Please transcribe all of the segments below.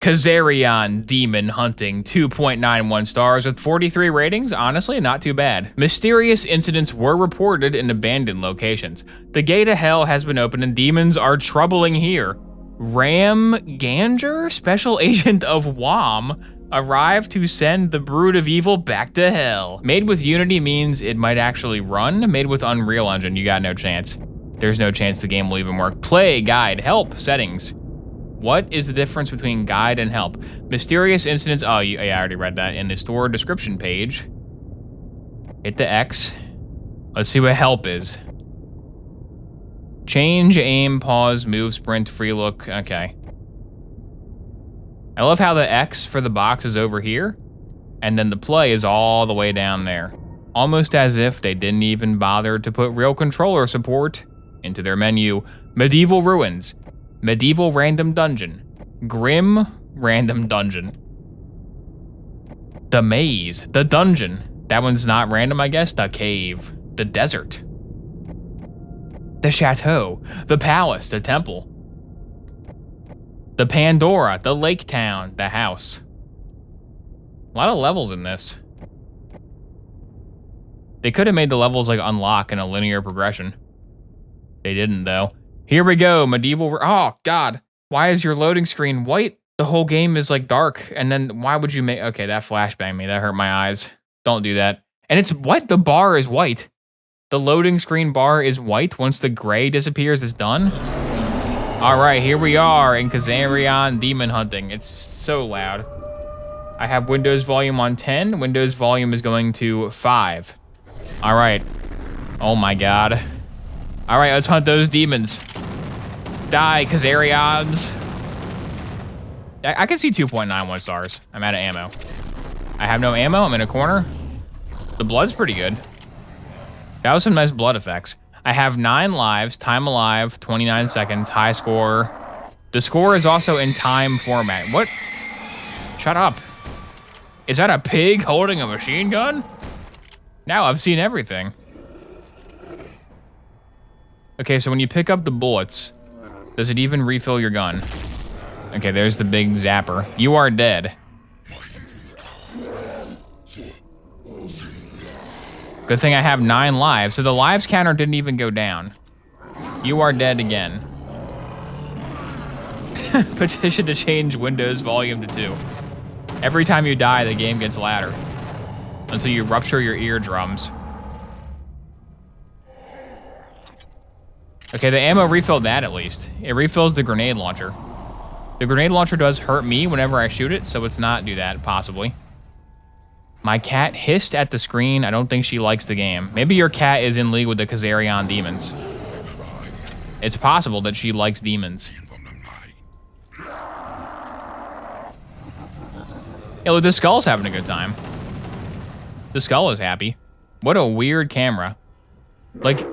Cazzarion Demon Hunting, 2.91 stars with 43 ratings. Honestly, not too bad. Mysterious incidents were reported in abandoned locations. The gate of hell has been opened and demons are troubling here. Ram Ganger, special agent of WOM, arrived to send the brood of evil back to hell. Made with Unity means it might actually run. Made with Unreal Engine, you got no chance. There's no chance the game will even work. Play, guide, help, settings. What is the difference between guide and help? Mysterious incidents, oh, yeah, I already read that in the store description page. Hit the X. Let's see what help is. Change, aim, pause, move, sprint, free look, okay. I love how the X for the box is over here, and then the play is all the way down there. Almost as if they didn't even bother to put real controller support into their menu. Medieval ruins. Medieval random dungeon. Grim random dungeon. The maze. The dungeon. That one's not random, I guess. The cave. The desert. The chateau. The palace. The temple. The Pandora. The lake town. The house. A lot of levels in this. They could have made the levels like unlock in a linear progression. They didn't though. Here we go, medieval, oh God. Why is your loading screen white? The whole game is like dark, and then why would you make, okay, that flashbanged me, that hurt my eyes. Don't do that. And it's, what? The bar is white. The loading screen bar is white once the gray disappears, it's done. All right, here we are in Cazzarion Demon Hunting. It's so loud. I have Windows volume on 10, Windows volume is going to 5. All right, oh my God. All right, let's hunt those demons. Die, Cazzarions. I can see 2.91 stars. I'm out of ammo. I have no ammo, I'm in a corner. The blood's pretty good. That was some nice blood effects. I have 9 lives, time alive, 29 seconds, high score. The score is also in time format. What? Shut up. Is that a pig holding a machine gun? Now I've seen everything. Okay, so when you pick up the bullets, does it even refill your gun? Okay, there's the big zapper. You are dead. Good thing I have 9 lives, so the lives counter didn't even go down. You are dead again. Petition to change Windows volume to 2. Every time you die, the game gets louder. Until you rupture your eardrums. Okay, the ammo refilled that at least. It refills the grenade launcher. The grenade launcher does hurt me whenever I shoot it, so let's not do that, possibly. My cat hissed at the screen. I don't think she likes the game. Maybe your cat is in league with the Cazzarion demons. It's possible that she likes demons. Yeah, look, the skull's having a good time. The skull is happy. What a weird camera. Like,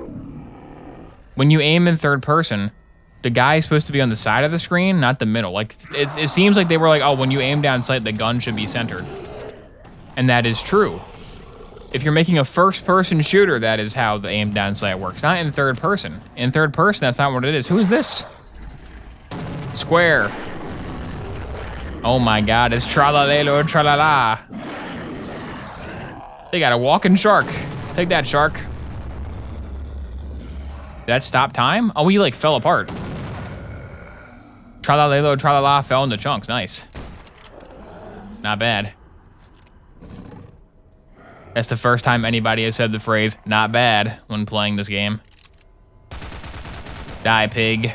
when you aim in third person, the guy is supposed to be on the side of the screen, not the middle. Like, it seems like they were like, oh, when you aim down sight, the gun should be centered. And that is true. If you're making a first-person shooter, that is how the aim down sight works. Not in third person. In third person, that's not what it is. Who is this? Square. Oh my God, it's tra-la-la-lo, tra-la-la. They got a walking shark. Take that, shark. Did that stop time? Oh, he like fell apart. Tra-la-la-lo, tra-la-la fell into chunks, nice. Not bad. That's the first time anybody has said the phrase, not bad, when playing this game. Die, pig.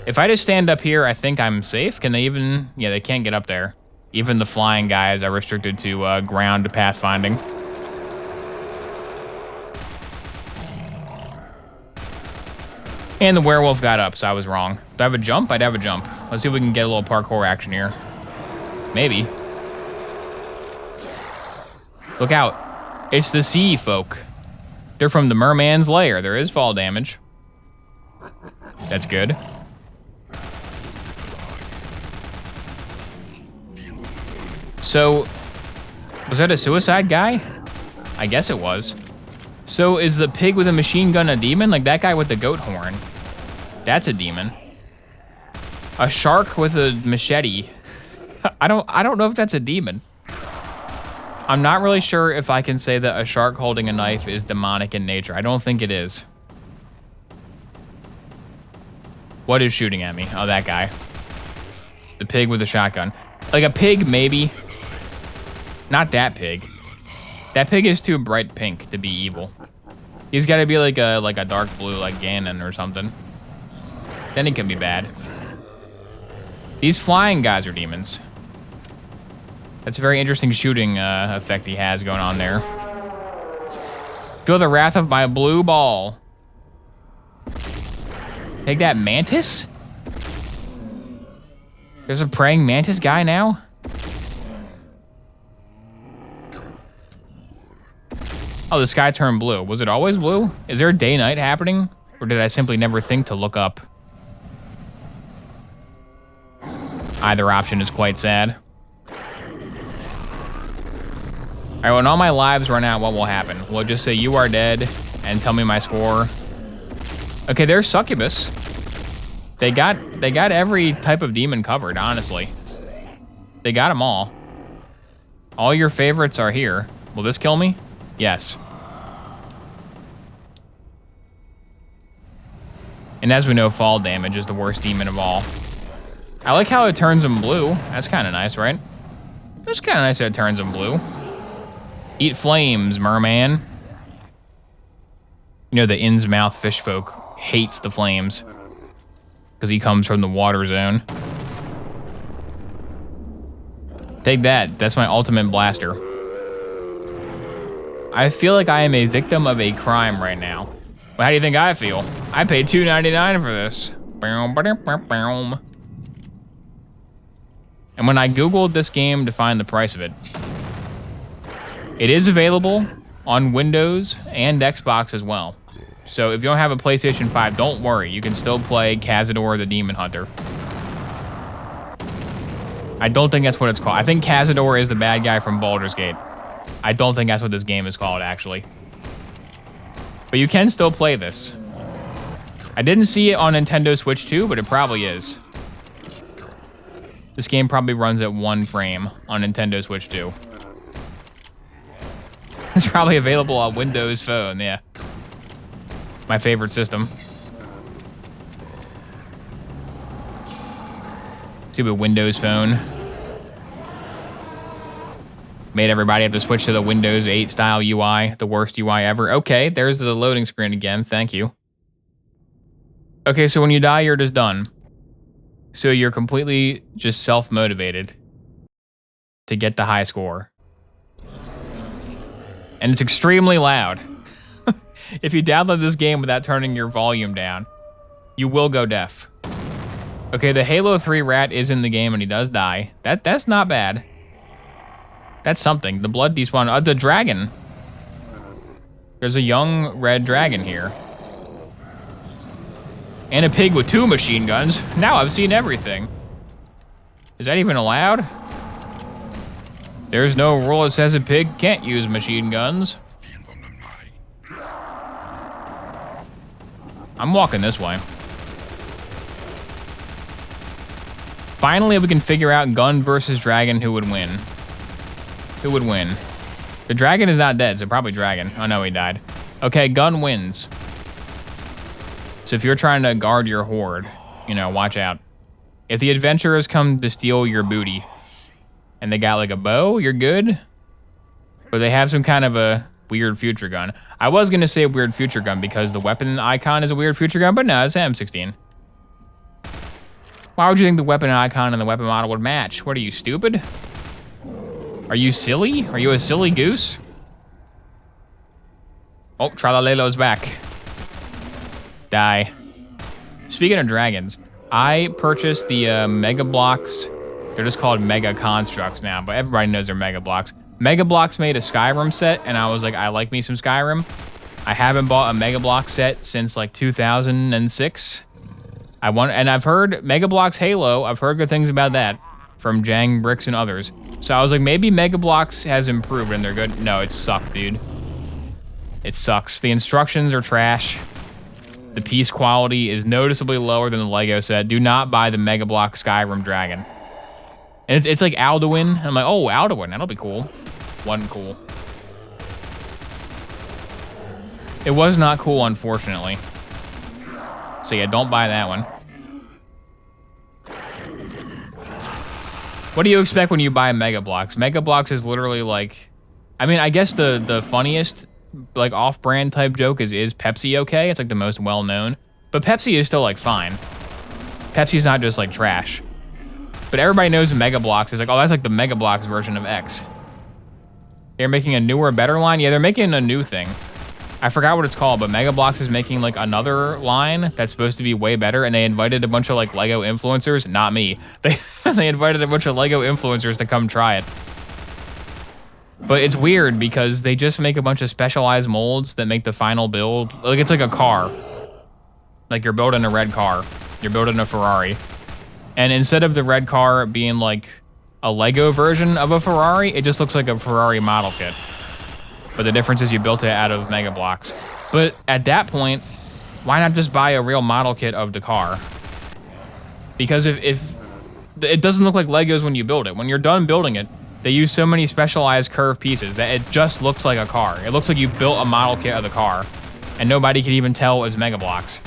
If I just stand up here, I think I'm safe. Can they even, yeah, they can't get up there. Even the flying guys are restricted to ground pathfinding. And the werewolf got up, so I was wrong. Do I have a jump? I'd have a jump. Let's see if we can get a little parkour action here. Maybe. Look out. It's the sea folk. They're from the merman's lair. There is fall damage. That's good. So, was that a suicide guy? I guess it was. So is the pig with a machine gun a demon? Like that guy with the goat horn. That's a demon. A shark with a machete. I don't know if that's a demon. I'm not really sure if I can say that a shark holding a knife is demonic in nature. I don't think it is. What is shooting at me? Oh, that guy. The pig with the shotgun. Like a pig, maybe. Not that pig. That pig is too bright pink to be evil. He's got to be like a dark blue, like Ganon or something. Then he can be bad. These flying guys are demons. That's a very interesting shooting effect he has going on there. Feel the wrath of my blue ball. Take that, mantis? There's a praying mantis guy now? Oh, the sky turned blue. Was it always blue? Is there a day-night happening? Or did I simply never think to look up? Either option is quite sad. All right, when all my lives run out, what will happen? Will it just say you are dead and tell me my score? Okay, there's Succubus. They got every type of demon covered, honestly. They got them all. All your favorites are here. Will this kill me? Yes. And as we know, fall damage is the worst demon of all. I like how it turns them blue. That's kind of nice, right? It's kind of nice that it turns them blue. Eat flames, merman. You know, the Innsmouth fish folk hates the flames because he comes from the water zone. Take that. That's my ultimate blaster. I feel like I am a victim of a crime right now. Well, how do you think I feel? I paid $2.99 for this. And when I Googled this game to find the price of it, it is available on Windows and Xbox as well. So if you don't have a PlayStation 5, don't worry. You can still play Cazador the Demon Hunter. I don't think that's what it's called. I think Cazador is the bad guy from Baldur's Gate. I don't think that's what this game is called, actually. But you can still play this. I didn't see it on Nintendo Switch 2, but it probably is. This game probably runs at 1 frame on Nintendo Switch 2. It's probably available on Windows Phone, yeah. My favorite system. Stupid Windows Phone. Made everybody have to switch to the Windows 8 style UI, the worst UI ever. Okay, there's the loading screen again, thank you. Okay, so when you die, you're just done. So you're completely just self-motivated to get the high score. And it's extremely loud. If you download this game without turning your volume down, you will go deaf. Okay, the Halo 3 rat is in the game and he does die. That's not bad. That's something. The blood despawn. The dragon. There's a young red dragon here. And a pig with 2 machine guns. Now I've seen everything. Is that even allowed? There's no rule that says a pig can't use machine guns. I'm walking this way. Finally, we can figure out gun versus dragon who would win. Who would win? The dragon is not dead, so probably dragon. Oh no, he died. Okay, gun wins. So if you're trying to guard your hoard, you know, watch out. If the adventurers come to steal your booty and they got like a bow, you're good. Or they have some kind of a weird future gun. I was gonna say weird future gun because the weapon icon is a weird future gun, but no, it's an M16. Why would you think the weapon icon and the weapon model would match? What are you, stupid? Are you silly? Are you a silly goose? Oh, Tralalelo's back. Die. Speaking of dragons, I purchased the Mega Blocks. They're just called Mega Constructs now, but everybody knows they're Mega Blocks. Mega Blocks made a Skyrim set, and I was like, I like me some Skyrim. I haven't bought a Mega Block set since like 2006. And I've heard Mega Bloks Halo. I've heard good things about that from Jang Bricks and others. So I was like, maybe Mega Bloks has improved and they're good. No, it sucked, dude. It sucks. The instructions are trash. The piece quality is noticeably lower than the Lego set. Do not buy the Mega Block Skyrim Dragon. And it's like Alduin. I'm like, oh, Alduin, that'll be cool. Wasn't cool. It was not cool, unfortunately. So yeah, don't buy that one. What do you expect when you buy Mega Bloks? Mega Bloks is literally like, I mean, I guess the funniest like off-brand type joke is Pepsi okay? It's like the most well-known. But Pepsi is still like fine. Pepsi's not just like trash. But everybody knows Mega Bloks is like, oh, that's like the Mega Bloks version of X. They're making a newer, better line? Yeah, they're making a new thing. I forgot what it's called, but Mega Bloks is making like another line that's supposed to be way better, and they invited a bunch of like Lego influencers, not me. They invited a bunch of Lego influencers to come try it. But it's weird because they just make a bunch of specialized molds that make the final build, like it's like a car. Like you're building a red car, you're building a Ferrari. And instead of the red car being like a Lego version of a Ferrari, it just looks like a Ferrari model kit. But the difference is you built it out of Mega Bloks. But at that point, why not just buy a real model kit of the car? Because if it doesn't look like Legos when you build it. When you're done building it, they use so many specialized curved pieces that it just looks like a car. It looks like you built a model kit of the car, and nobody can even tell it's Mega Bloks.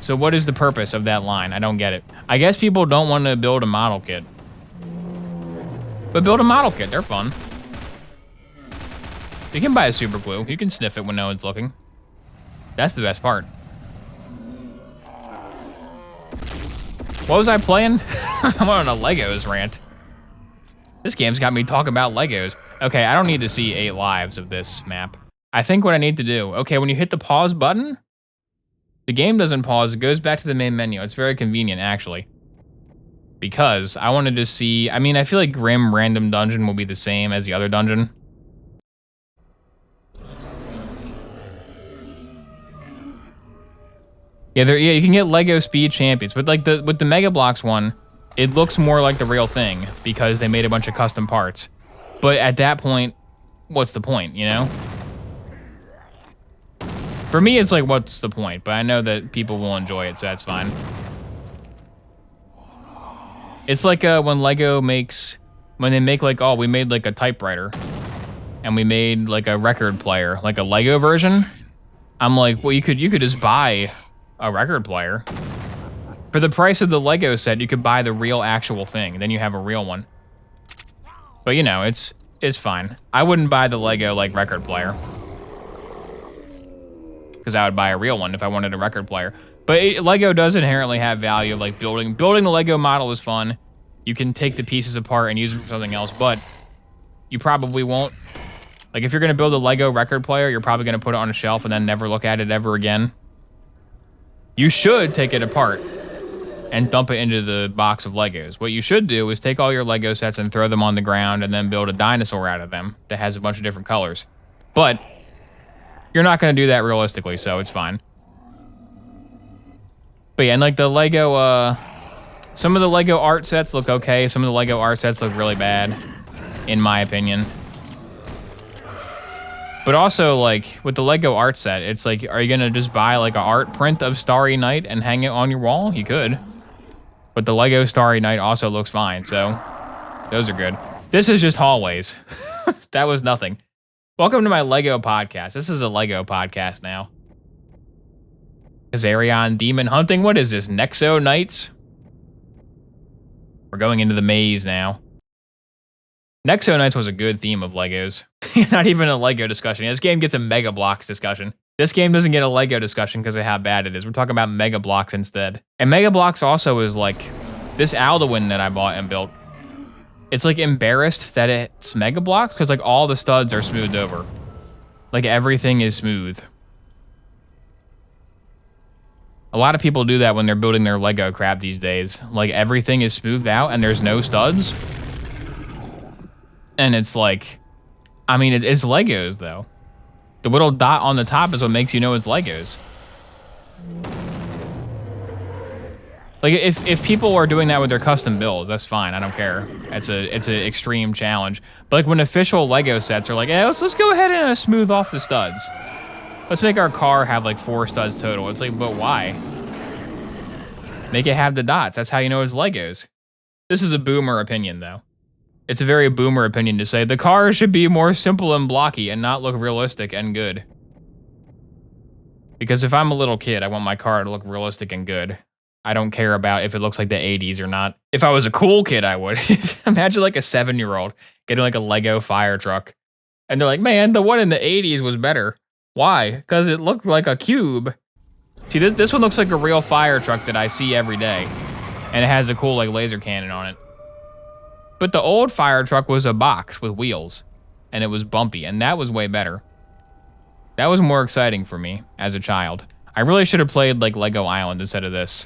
So what is the purpose of that line? I don't get it. I guess people don't want to build a model kit. But build a model kit, they're fun. You can buy a super glue. You can sniff it when no one's looking. That's the best part. What was I playing? I'm on a Legos rant. This game's got me talking about Legos. Okay, I don't need to see 8 lives of this map. I think what I need to do, okay, when you hit the pause button, the game doesn't pause, it goes back to the main menu. It's very convenient, actually. Because I wanted to see, I mean, I feel like Grim Random Dungeon will be the same as the other dungeon. Yeah, you can get Lego Speed Champions, but like with the Mega Bloks one, it looks more like the real thing because they made a bunch of custom parts. But at that point, what's the point, you know? For me, it's like, what's the point? But I know that people will enjoy it, so that's fine. It's like when Lego makes, when they make like, oh, we made like a typewriter and we made like a record player, like a Lego version. I'm like, well, you could just buy a record player. For the price of the Lego set, you could buy the real actual thing. Then you have a real one. But you know, it's fine. I wouldn't buy the Lego like record player. Because I would buy a real one if I wanted a record player. But Lego does inherently have value. Like building the Lego model is fun. You can take the pieces apart and use them for something else, but you probably won't. Like if you're gonna build a Lego record player, you're probably gonna put it on a shelf and then never look at it ever again. You should take it apart and dump it into the box of Legos. What you should do is take all your Lego sets and throw them on the ground and then build a dinosaur out of them that has a bunch of different colors. But you're not going to do that realistically, so it's fine. But yeah, and like the Lego, some of the Lego art sets look okay. Some of the Lego art sets look really bad, in my opinion. But also, like, with the Lego art set, it's like, are you going to just buy, like, an art print of Starry Night and hang it on your wall? You could. But the Lego Starry Night also looks fine, so those are good. This is just hallways. That was nothing. Welcome to my Lego podcast. This is a Lego podcast now. Cazzarion Demon Hunting. What is this? Nexo Nights? We're going into the maze now. Nexo Nights was a good theme of Legos. Not even a Lego discussion. This game gets a Mega Bloks discussion. This game doesn't get a Lego discussion because of how bad it is. We're talking about Mega Bloks instead. And Mega Bloks also is like, this Alduin that I bought and built, it's like embarrassed that it's Mega Bloks because like all the studs are smoothed over. Like everything is smooth. A lot of people do that when they're building their Lego crap these days. Like everything is smoothed out and there's no studs. And it's like, I mean, it's Legos though. The little dot on the top is what makes you know it's Legos. Like if people are doing that with their custom builds, that's fine. I don't care. It's an extreme challenge. But like when official Lego sets are like, hey, let's go ahead and smooth off the studs. Let's make our car have like 4 studs total. It's like, but why? Make it have the dots. That's how you know it's Legos. This is a boomer opinion, though. It's a very boomer opinion to say the car should be more simple and blocky and not look realistic and good. Because if I'm a little kid, I want my car to look realistic and good. I don't care about if it looks like the 80s or not. If I was a cool kid, I would. Imagine like a 7-year-old getting like a Lego fire truck. And they're like, man, the one in the 80s was better. Why? Because it looked like a cube. See, this one looks like a real fire truck that I see every day. And it has a cool like laser cannon on it. But the old fire truck was a box with wheels. And it was bumpy, and that was way better. That was more exciting for me as a child. I really should have played like Lego Island instead of this.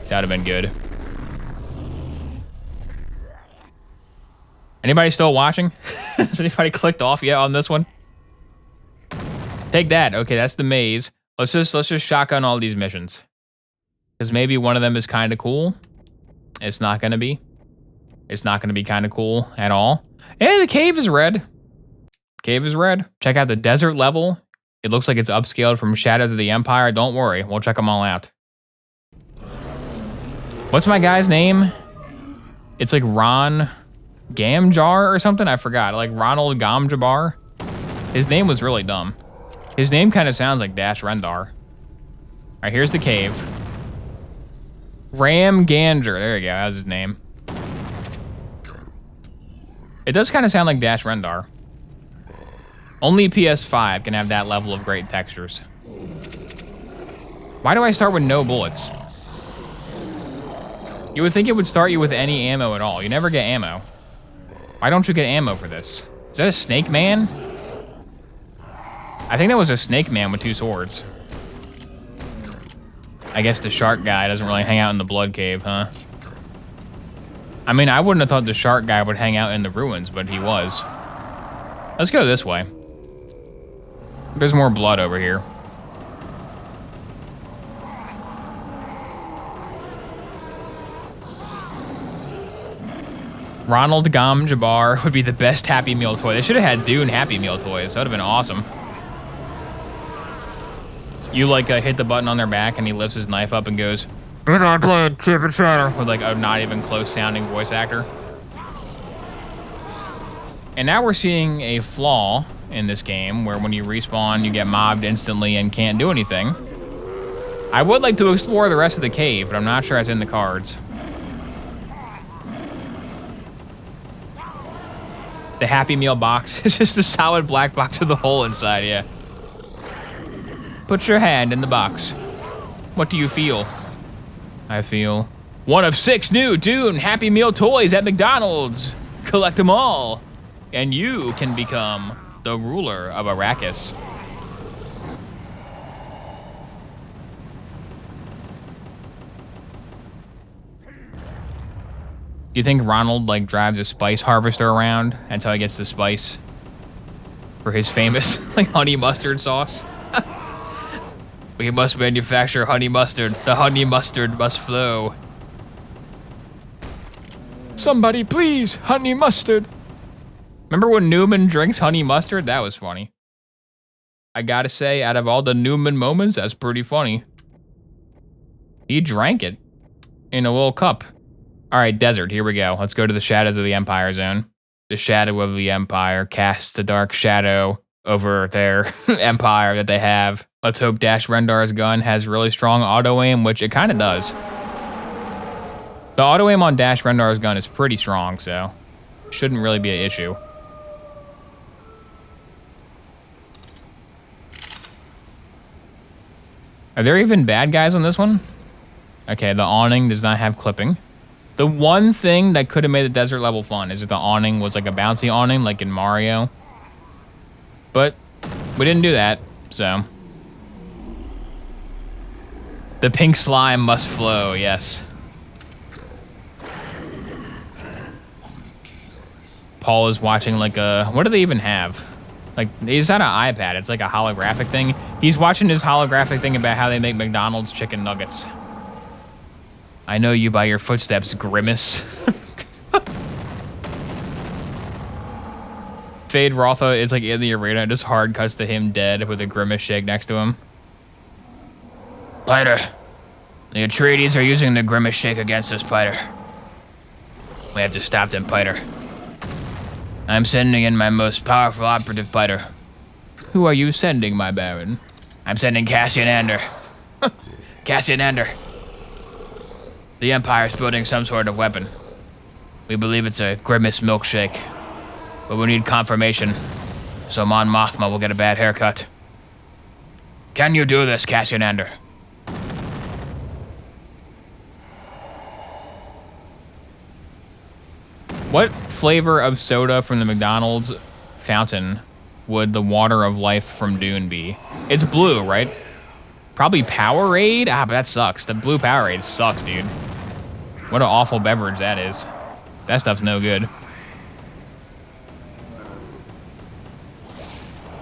That would have been good. Anybody still watching? Has anybody clicked off yet on this one? Take that. Okay, that's the maze. Let's just shotgun all these missions. Because maybe one of them is kind of cool. It's not going to be. It's not going to be kind of cool at all. Yeah, the cave is red. Cave is red. Check out the desert level. It looks like it's upscaled from Shadows of the Empire. Don't worry, we'll check them all out. What's my guy's name? It's like Ron Gamjar or something? I forgot. Like Ronald Gamjabar. His name was really dumb. His name kind of sounds like Dash Rendar. All right, here's the cave. Ram Ganger. There you go. That was his name. It does kind of sound like Dash Rendar. Only PS5 can have that level of great textures. Why do I start with no bullets? You would think it would start you with any ammo at all. You never get ammo. Why don't you get ammo for this? Is that a snake man? I think that was a snake man with 2 swords. I guess the shark guy doesn't really hang out in the blood cave, huh? I mean, I wouldn't have thought the shark guy would hang out in the ruins, but he was. Let's go this way. There's more blood over here. Ronald Gamjabar would be the best Happy Meal toy. They should have had Dune Happy Meal toys. That would have been awesome. You like hit the button on their back and he lifts his knife up and goes, "Good on playing Chip and Shatter," with like a not even close sounding voice actor. And now we're seeing a flaw in this game where when you respawn, you get mobbed instantly and can't do anything. I would like to explore the rest of the cave, but I'm not sure it's in the cards. The Happy Meal box is just a solid black box with a hole inside, yeah. Put your hand in the box. What do you feel? I feel one of 6 new Dune Happy Meal toys at McDonald's. Collect them all, and you can become the ruler of Arrakis. Do you think Ronald like drives a spice harvester around until he gets the spice for his famous like honey mustard sauce? We must manufacture honey mustard. The honey mustard must flow. Somebody please, honey mustard. Remember when Newman drinks honey mustard? That was funny. I gotta say, out of all the Newman moments, that's pretty funny. He drank it in a little cup. All right, desert, here we go. Let's go to the Shadows of the Empire zone. The shadow of the Empire casts a dark shadow over their empire that they have. Let's hope Dash Rendar's gun has really strong auto-aim, which it kind of does. The auto-aim on Dash Rendar's gun is pretty strong, so shouldn't really be an issue. Are there even bad guys on this one? Okay, the awning does not have clipping. The one thing that could have made the desert level fun is if the awning was like a bouncy awning, like in Mario. But we didn't do that, so. The pink slime must flow, yes. Paul is watching like a, what do they even have? Like, it's not an iPad, it's like a holographic thing. He's watching his holographic thing about how they make McDonald's chicken nuggets. I know you by your footsteps, Grimace. Fade Rotha is like in the arena, just hard cuts to him dead with a grimace shake next to him. Spider, the Atreides are using the grimace shake against us, Spider. We have to stop them, Spider. I'm sending in my most powerful operative, Spider. Who are you sending, my baron? I'm sending Cassian Andor. Cassian Andor. The Empire's building some sort of weapon. We believe it's a grimace milkshake. But we need confirmation, so Mon Mothma will get a bad haircut. Can you do this, Cassian Andor? What flavor of soda from the McDonald's fountain would the water of life from Dune be? It's blue, right? Probably Powerade? Ah, but that sucks. The blue Powerade sucks, dude. What an awful beverage that is. That stuff's no good.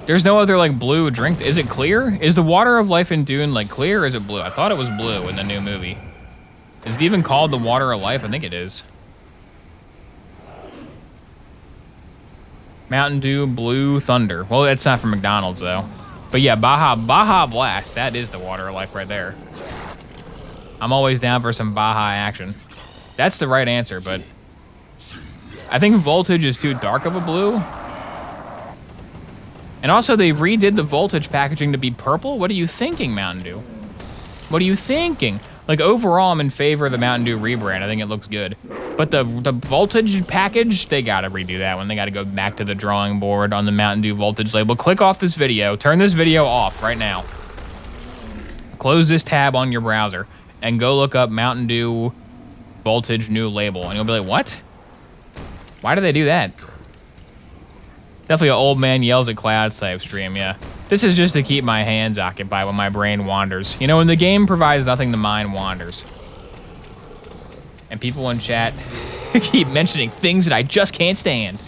There's no other like blue drink. Is it clear? Is the water of life in Dune like clear or is it blue? I thought it was blue in the new movie. Is it even called the water of life? I think it is. Mountain Dew Blue Thunder. Well, that's not from McDonald's though. But yeah, Baja Blast. That is the water of life right there. I'm always down for some Baja action. That's the right answer, but I think Voltage is too dark of a blue. And also, they redid the Voltage packaging to be purple? What are you thinking, Mountain Dew? What are you thinking? Like, overall, I'm in favor of the Mountain Dew rebrand. I think it looks good. But the Voltage package, they gotta redo that one. They gotta go back to the drawing board on the Mountain Dew Voltage label. Click off this video. Turn this video off right now. Close this tab on your browser and go look up Mountain Dew Voltage new label. And you'll be like, what? Why do they do that? Definitely an old man yells at clouds type stream, yeah. This is just to keep my hands occupied when my brain wanders. You know, when the game provides nothing, the mind wanders. And people in chat keep mentioning things that I just can't stand.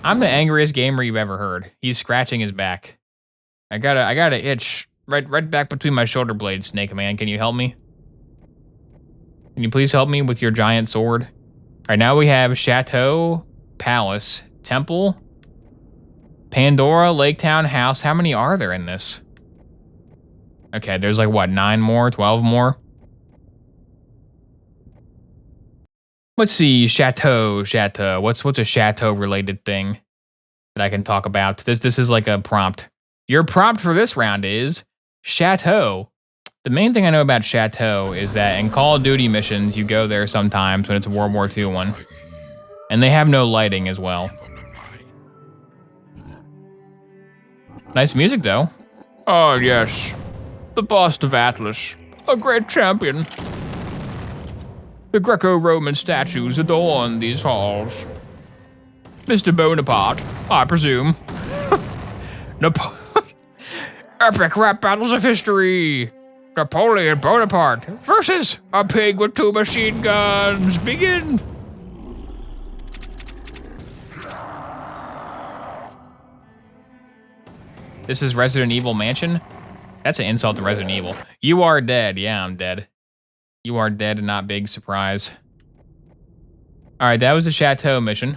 I'm the angriest gamer you've ever heard. He's scratching his back. I got a itch right back between my shoulder blades, Snake Man. Can you help me? Can you please help me with your giant sword? All right, now we have Chateau, Palace, Temple, Pandora, Lake Town, House. How many are there in this? Okay, there's like, what, 9 more, 12 more? Let's see, Chateau. What's a Chateau-related thing that I can talk about? This is like a prompt. Your prompt for this round is Chateau. The main thing I know about Chateau is that in Call of Duty missions, you go there sometimes when it's a World War II one. And they have no lighting as well. Nice music, though. Oh, yes. The bust of Atlas. A great champion. The Greco-Roman statues adorn these halls. Mr. Bonaparte, I presume. Epic rap battles of history. Napoleon Bonaparte versus a pig with 2 machine guns. Begin. This is Resident Evil Mansion? That's an insult to Resident Evil. You are dead. Yeah, I'm dead. You are dead and not big surprise. All right, that was the Chateau mission.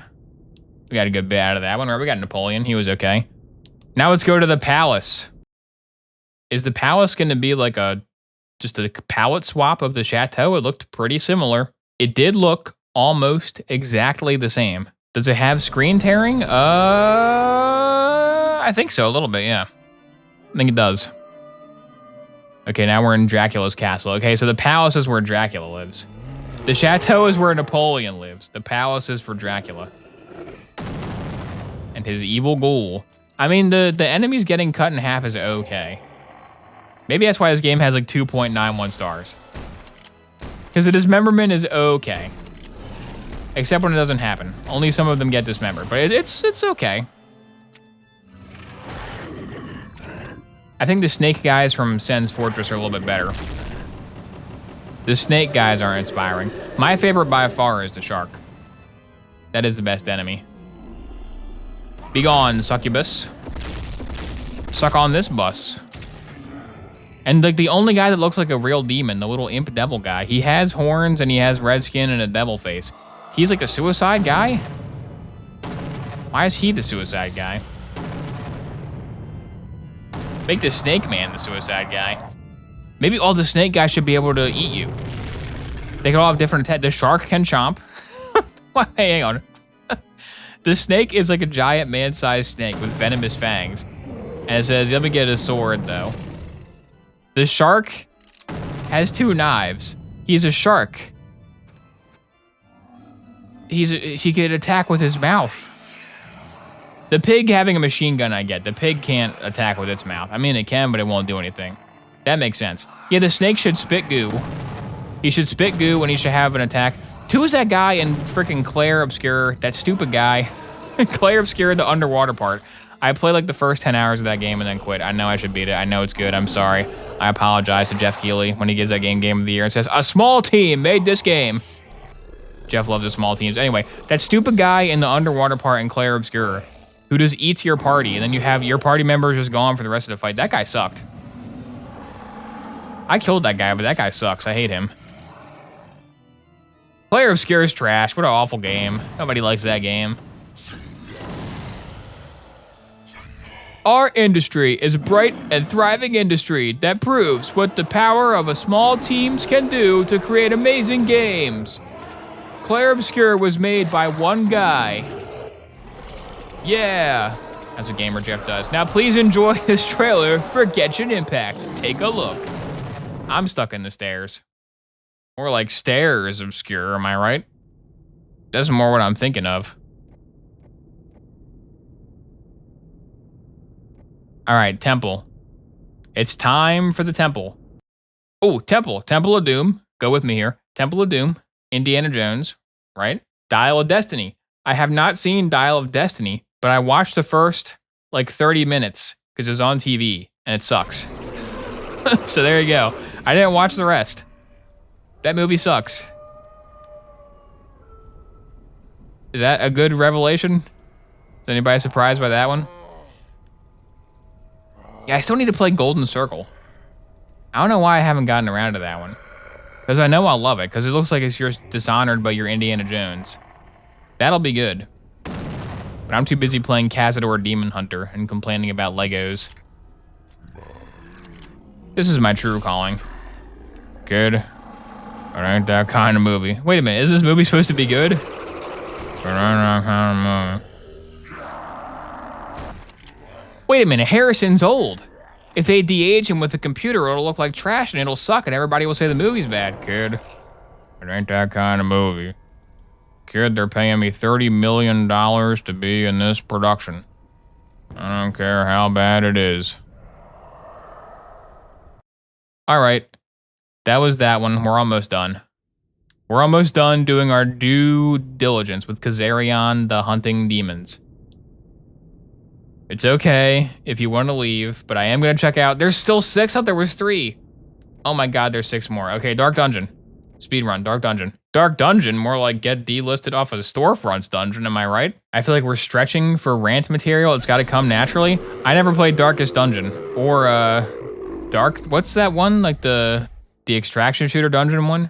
We got a good bit out of that one. Right, we got Napoleon. He was okay. Now let's go to the palace. Is the palace going to be like just a palette swap of the Chateau? It looked pretty similar. It did look almost exactly the same. Does it have screen tearing? I think so, a little bit, yeah. I think it does. Okay, now we're in Dracula's castle. Okay, so the palace is where Dracula lives. The Chateau is where Napoleon lives. The palace is for Dracula. And his evil ghoul. I mean, the enemies getting cut in half is okay. Maybe that's why this game has like 2.91 stars. Because the dismemberment is okay. Except when it doesn't happen. Only some of them get dismembered, but it's okay. I think the snake guys from Sen's Fortress are a little bit better. The snake guys are inspiring. My favorite by far is the shark. That is the best enemy. Be gone, succubus. Suck on this bus. And like the only guy that looks like a real demon, the little imp devil guy, he has horns and he has red skin and a devil face. He's like a suicide guy? Why is he the suicide guy? Make the snake man the suicide guy. Maybe all the snake guys should be able to eat you. They can all have different attacks. The shark can chomp. Hey, hang on. The snake is like a giant man-sized snake with venomous fangs. And it says, let me get a sword, though. The shark has 2 knives. He's a shark. He could attack with his mouth. The pig having a machine gun, I get. The pig can't attack with its mouth. I mean, it can, but it won't do anything. That makes sense. Yeah, the snake should spit goo. He should spit goo and he should have an attack. 2 is that guy in freaking Claire Obscure, that stupid guy. Claire Obscure, the underwater part. I played like the first 10 hours of that game and then quit. I know I should beat it. I know it's good. I'm sorry. I apologize to Jeff Keighley when he gives that game of the year and says, a small team made this game. Jeff loves the small teams. Anyway, that stupid guy in the underwater part in Claire Obscure who just eats your party and then you have your party members just gone for the rest of the fight. That guy sucked. I killed that guy, but that guy sucks. I hate him. Claire Obscure is trash. What an awful game. Nobody likes that game. Our industry is a bright and thriving industry that proves what the power of a small teams can do to create amazing games. Claire Obscure was made by one guy. Yeah, that's what Gamer Jeff does. Now please enjoy this trailer for Genshin Impact. Take a look. I'm stuck in the stairs. More like stairs obscure, am I right? That's more what I'm thinking of. All right, temple. It's time for the temple. Oh, temple. Temple of Doom. Go with me here. Temple of Doom. Indiana Jones, right? Dial of Destiny. I have not seen Dial of Destiny, but I watched the first like 30 minutes because it was on TV and it sucks. So there you go. I didn't watch the rest. That movie sucks. Is that a good revelation? Is anybody surprised by that one? Yeah, I still need to play Golden Circle. I don't know why I haven't gotten around to that one. Because I know I'll love it, because it looks like it's your Dishonored, but you're Indiana Jones. That'll be good. But I'm too busy playing Cazador Demon Hunter and complaining about Legos. This is my true calling. Good. But ain't that kind of movie. Wait a minute, is this movie supposed to be good? But ain't that kind of movie. Wait a minute, Harrison's old. If they de-age him with a computer, it'll look like trash and it'll suck and everybody will say the movie's bad. Kid, it ain't that kind of movie. Kid, they're paying me $30 million to be in this production. I don't care how bad it is. All right, that was that one. We're almost done. We're almost done doing our due diligence with Cazzarion, the hunting demons. It's okay if you want to leave, but I am going to check out. There's still 6? I thought there was 3. Oh my god, there's 6 more. Okay, Dark Dungeon. Speedrun, Dark Dungeon. Dark Dungeon, more like get delisted off of the storefronts dungeon, am I right? I feel like we're stretching for rant material. It's got to come naturally. I never played Darkest Dungeon. Or, Dark, what's that one? Like the extraction shooter dungeon one?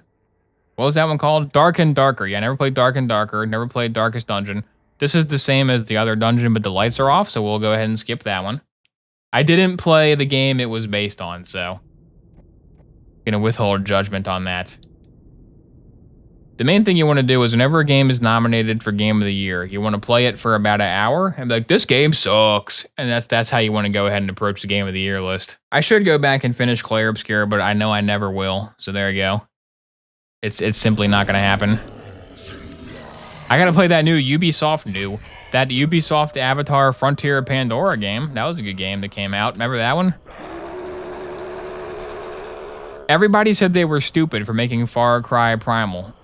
What was that one called? Dark and Darker. Yeah, I never played Dark and Darker. Never played Darkest Dungeon. This is the same as the other dungeon, but the lights are off, so we'll go ahead and skip that one. I didn't play the game it was based on, so I'm gonna withhold judgment on that. The main thing you want to do is whenever a game is nominated for Game of the Year, you want to play it for about an hour and be like, this game sucks. And that's how you want to go ahead and approach the Game of the Year list. I should go back and finish Claire Obscure, but I know I never will, so there you go. It's simply not gonna happen. I gotta play that that Ubisoft Avatar Frontier of Pandora game. That was a good game that came out. Remember that one? Everybody said they were stupid for making Far Cry Primal.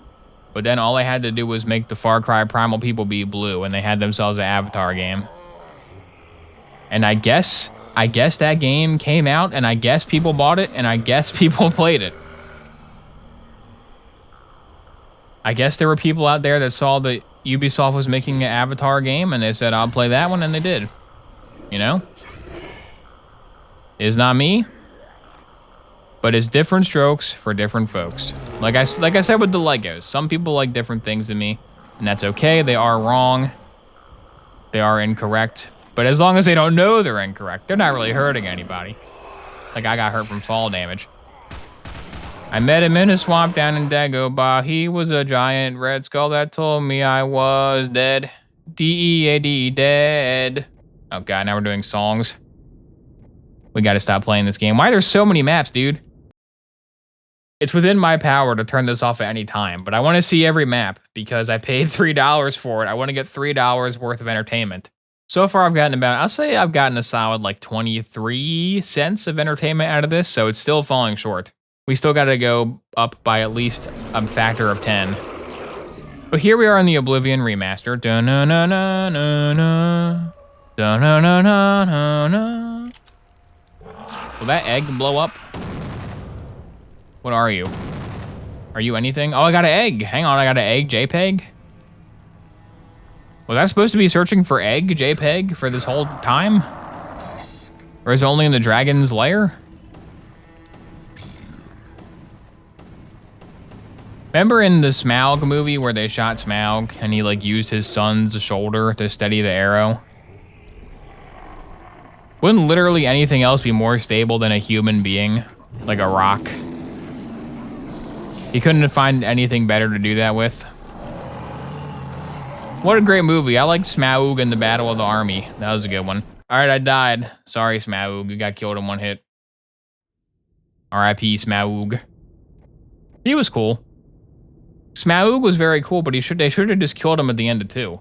But then all they had to do was make the Far Cry Primal people be blue and they had themselves an Avatar game. And I guess that game came out and I guess people bought it and I guess people played it. I guess there were people out there that saw that Ubisoft was making an Avatar game and they said, I'll play that one, and they did. You know? It's not me, but it's different strokes for different folks. Like I said with the Legos, some people like different things than me, and that's okay, they are wrong. They are incorrect. But as long as they don't know they're incorrect, they're not really hurting anybody. Like I got hurt from fall damage. I met him in a swamp down in Dagobah. He was a giant red skull that told me I was dead. D-E-A-D, dead. Oh god, now we're doing songs. We gotta stop playing this game. Why are there so many maps, dude? It's within my power to turn this off at any time, but I want to see every map because I paid $3 for it. I want to get $3 worth of entertainment. So far I've gotten about, I'll say I've gotten a solid like 23 cents of entertainment out of this, so it's still falling short. We still gotta go up by at least a factor of 10. But here we are in the Oblivion remaster. Da-na-na-na-na-na. Da-na-na-na-na-na. Will that egg blow up? What are you? Are you anything? Oh, I got an egg. Hang on, I got an egg JPEG? Was I supposed to be searching for egg JPEG for this whole time? Or is it only in the dragon's lair? Remember in the Smaug movie where they shot Smaug and he like used his son's shoulder to steady the arrow? Wouldn't literally anything else be more stable than a human being? Like a rock? He couldn't find anything better to do that with. What a great movie. I liked Smaug and the Battle of the Army. That was a good one. Alright, I died. Sorry, Smaug. You got killed in one hit. R.I.P. Smaug. He was cool. Smaug was very cool, but they should have just killed him at the end of 2.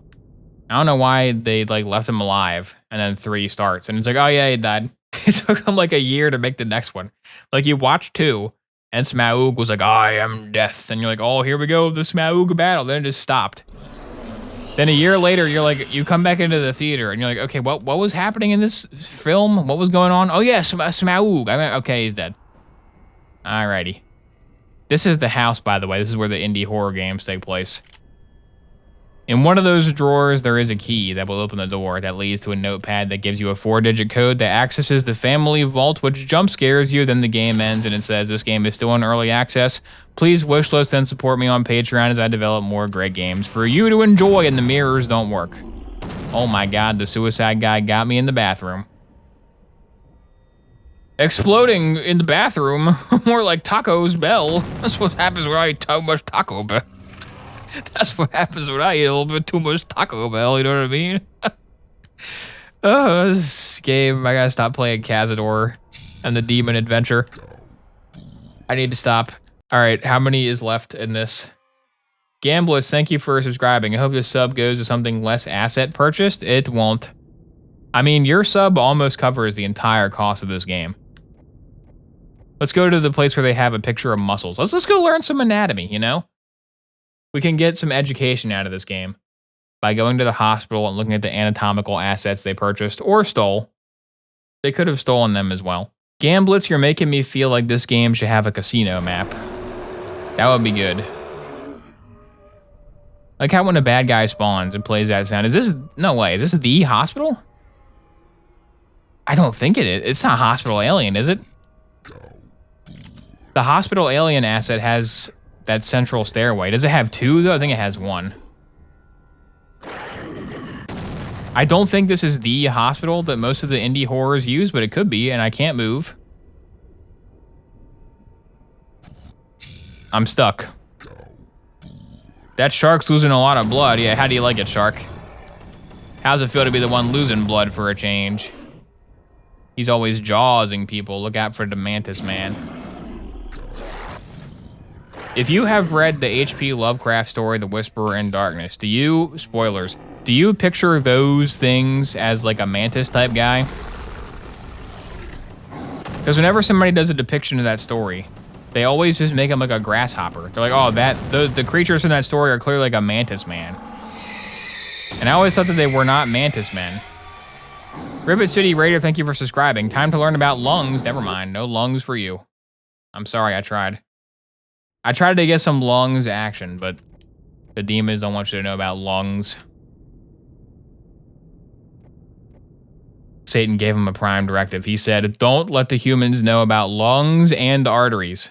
I don't know why they like left him alive and then 3 starts. And it's like, oh yeah, he died. It took him like a year to make the next one. Like you watch 2 and Smaug was like, I am death. And you're like, oh, here we go, the Smaug battle. Then it just stopped. Then a year later, you're like, you come back into the theater and you're like, okay, what was happening in this film? What was going on? Oh yeah, Smaug. I mean, okay, he's dead. Alrighty. This is the house, by the way. This is where the indie horror games take place. In one of those drawers, there is a key that will open the door that leads to a notepad that gives you a 4-digit code that accesses the family vault, which jump scares you. Then the game ends and it says this game is still in early access. Please wishlist and support me on Patreon as I develop more great games for you to enjoy, and the mirrors don't work. Oh my god, the suicide guy got me in the bathroom. Exploding in the bathroom, more like Taco's Bell. That's what happens when I eat too much Taco Bell. That's what happens when I eat a little bit too much Taco Bell, you know what I mean? Oh, this game, I gotta stop playing Cazzarion and the Demon Adventure. I need to stop. All right, how many is left in this? Gamblers, thank you for subscribing. I hope this sub goes to something less asset purchased. It won't. I mean, your sub almost covers the entire cost of this game. Let's go to the place where they have a picture of muscles. Let's go learn some anatomy, you know? We can get some education out of this game by going to the hospital and looking at the anatomical assets they purchased or stole. They could have stolen them as well. Gamblitz, you're making me feel like this game should have a casino map. That would be good. Like how when a bad guy spawns and plays that sound. Is this, no way, is this the hospital? I don't think it is. It's not Hospital Alien, is it? The Hospital Alien asset has that central stairway. Does it have 2 though? I think it has 1. I don't think this is the hospital that most of the indie horrors use, but it could be, and I can't move. I'm stuck. That shark's losing a lot of blood. Yeah, how do you like it, shark? How's it feel to be the one losing blood for a change? He's always jawsing people. Look out for the Mantis Man. If you have read the H.P. Lovecraft story, The Whisperer in Darkness, do you, spoilers, do you picture those things as like a mantis type guy? Because whenever somebody does a depiction of that story, they always just make him like a grasshopper. They're like, oh, the creatures in that story are clearly like a mantis man. And I always thought that they were not mantis men. Rivet City Raider, thank you for subscribing. Time to learn about lungs. Never mind, no lungs for you. I'm sorry, I tried. I tried to get some lungs action, but the demons don't want you to know about lungs. Satan gave him a prime directive. He said, don't let the humans know about lungs and arteries.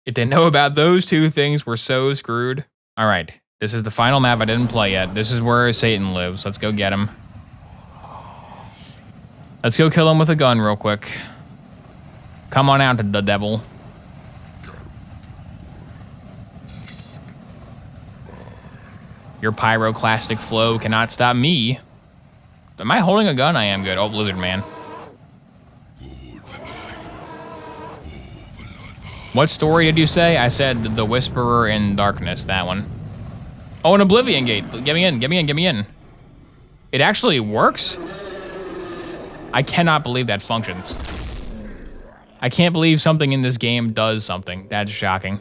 If they know about those 2 things, we're so screwed. All right, this is the final map I didn't play yet. This is where Satan lives. Let's go get him. Let's go kill him with a gun real quick. Come on out to the devil. Your pyroclastic flow cannot stop me. Am I holding a gun? I am good. Oh, Blizzard Man. What story did you say? I said The Whisperer in Darkness, that one. Oh, an Oblivion Gate. Get me in, get me in, get me in. It actually works? I cannot believe that functions. I can't believe something in this game does something. That's shocking.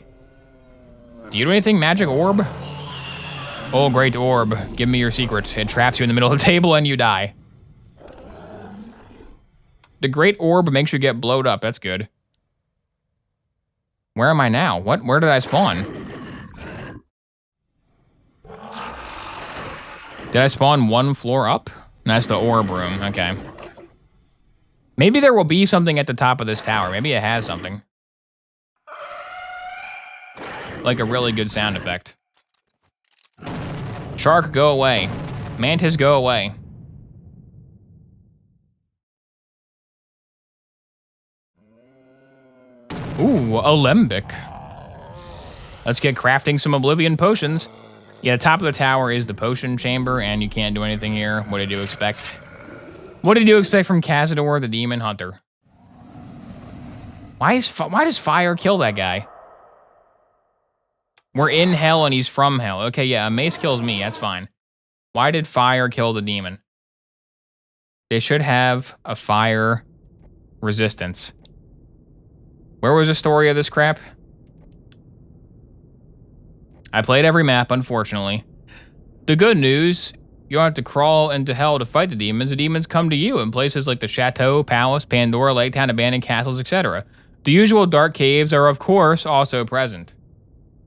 Do you do anything, Magic Orb? Oh, great orb. Give me your secret. It traps you in the middle of the table and you die. The great orb makes you get blowed up. That's good. Where am I now? What? Where did I spawn? Did I spawn one floor up? That's the orb room. Okay. Maybe there will be something at the top of this tower. Maybe it has something. Like a really good sound effect. Shark, go away. Mantis, go away. Ooh, Alembic. Let's get crafting some Oblivion potions. Yeah, the top of the tower is the potion chamber, and you can't do anything here. What did you expect? What did you expect from Cazador, the Demon Hunter? Why does fire kill that guy? We're in hell and he's from hell. Okay, yeah, a mace kills me. That's fine. Why did fire kill the demon? They should have a fire resistance. Where was the story of this crap? I played every map, unfortunately. The good news, you don't have to crawl into hell to fight the demons. The demons come to you in places like the Chateau, Palace, Pandora, Lake Town, abandoned castles, etc. The usual dark caves are, of course, also present.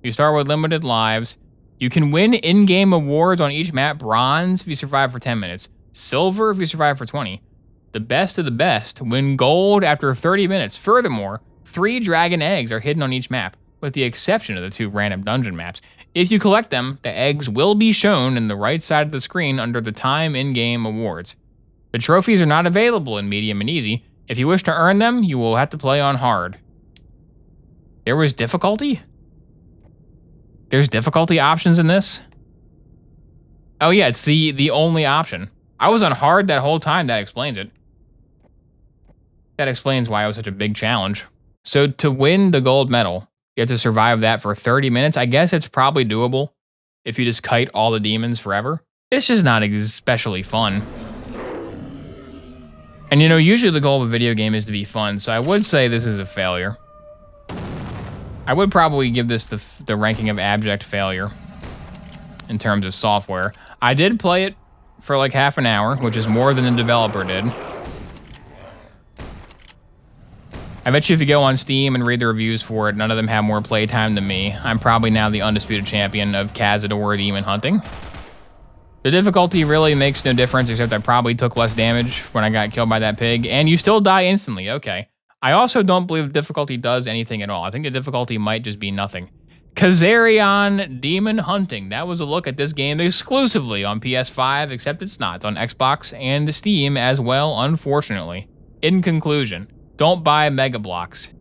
You start with limited lives. You can win in-game awards on each map. Bronze if you survive for 10 minutes. Silver if you survive for 20. The best of the best win gold after 30 minutes. Furthermore, 3 dragon eggs are hidden on each map, with the exception of the 2 random dungeon maps. If you collect them, the eggs will be shown in the right side of the screen under the time in-game awards. The trophies are not available in medium and easy. If you wish to earn them, you will have to play on hard. There was difficulty? There's difficulty options in this? Oh yeah, it's the only option. I was on hard that whole time. That explains it. That explains why it was such a big challenge. So to win the gold medal, you have to survive that for 30 minutes. I guess it's probably doable if you just kite all the demons forever. It's just not especially fun. And you know, usually the goal of a video game is to be fun, so I would say this is a failure. I would probably give this the ranking of abject failure in terms of software. I did play it for like half an hour, which is more than the developer did. I bet you if you go on Steam and read the reviews for it, none of them have more playtime than me. I'm probably now the undisputed champion of Cazador Demon Hunting. The difficulty really makes no difference, except I probably took less damage when I got killed by that pig, and you still die instantly, okay. I also don't believe the difficulty does anything at all. I think the difficulty might just be nothing. Cazzarion Demon Hunting. That was a look at this game exclusively on PS5, except it's not. It's on Xbox and Steam as well, unfortunately. In conclusion, don't buy Mega Bloks.